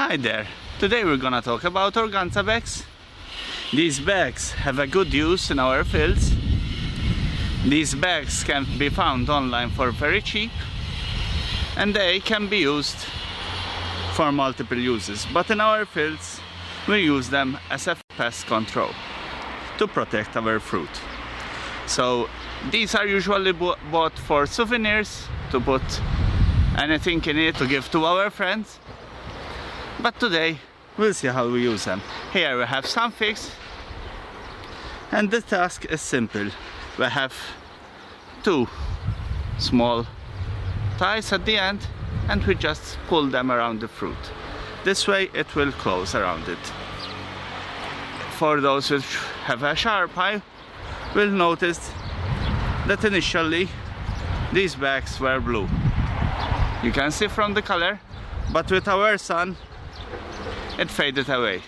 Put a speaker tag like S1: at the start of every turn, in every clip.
S1: Hi there! Today we're gonna talk about organza bags. These bags have a good use in our fields. These bags can be found online for very cheap and they can be used for multiple uses, but in our fields we use them as a pest control to protect our fruit. So these are usually bought for souvenirs, to put anything in it to give to our friends. But today we'll see how we use them. Here we have some figs and the task is simple. We have two small ties at the end and we just pull them around the fruit. This way it will close around it. For those which have a sharp eye, will notice that initially these bags were blue. You can see from the color, but with our sun it faded away.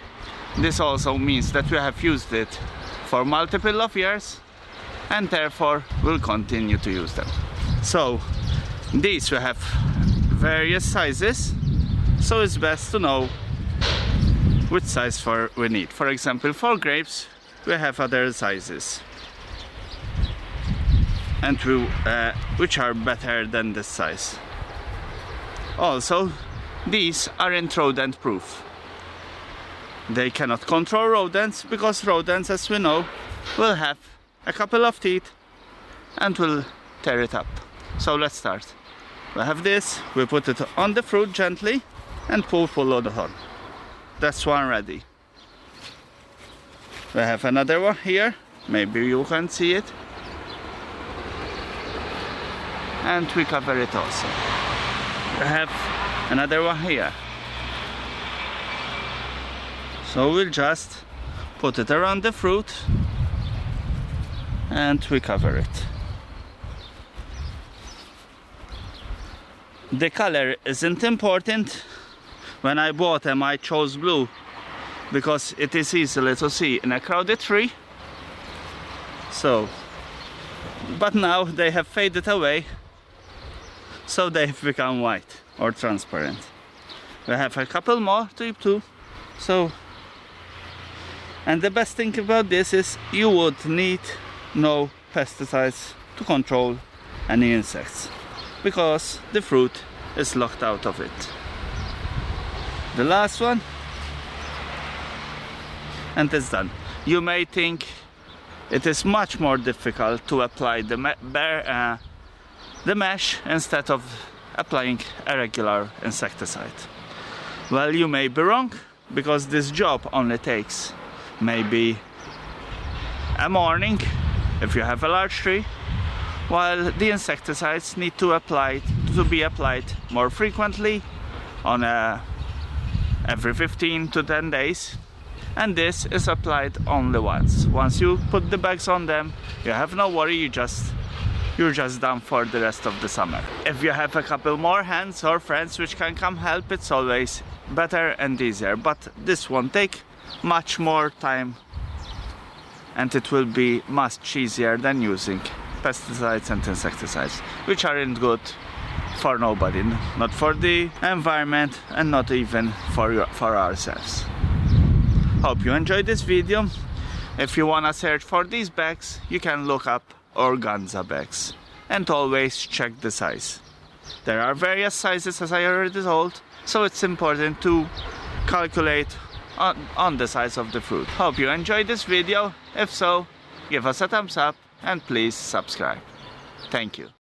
S1: This also means that we have used it for multiple of years and therefore will continue to use them. So these we have various sizes, so it's best to know which size we need. For example, for grapes we have other sizes and which are better than this size. Also, these are rodent proof. They cannot control rodents because rodents, as we know, will have a couple of teeth and will tear it up. So let's start. We have this, we put it on the fruit gently and pull it on. That's one ready. We have another one here, maybe you can see it. And we cover it also. We have another one here. So we'll just put it around the fruit and we cover it. The color isn't important. When I bought them I chose blue because it is easily to see in a crowded tree. So, but now they have faded away, so they've become white or transparent. We have a couple more to do. So, and the best thing about this is you would need no pesticides to control any insects because the fruit is locked out of it. The last one, and it's done. You may think it is much more difficult to apply the mesh instead of applying a regular insecticide. Well, you may be wrong, because this job only takes maybe a morning if you have a large tree, while the insecticides need to be applied more frequently on every 15 to 10 days, and this is applied only once. Once you put the bags on them, you have no worry, you're just done for the rest of the summer. If you have a couple more hands or friends which can come help, it's always better and easier, but this won't take much more time and it will be much easier than using pesticides and insecticides, which aren't good for nobody, not for the environment and not even for ourselves. Hope you enjoyed this video. If you wanna search for these bags, you can look up organza bags and always check the size. There are various sizes, as I already told, so it's important to calculate on the size of the fruit. Hope you enjoyed this video. If so, give us a thumbs up and please subscribe. Thank you.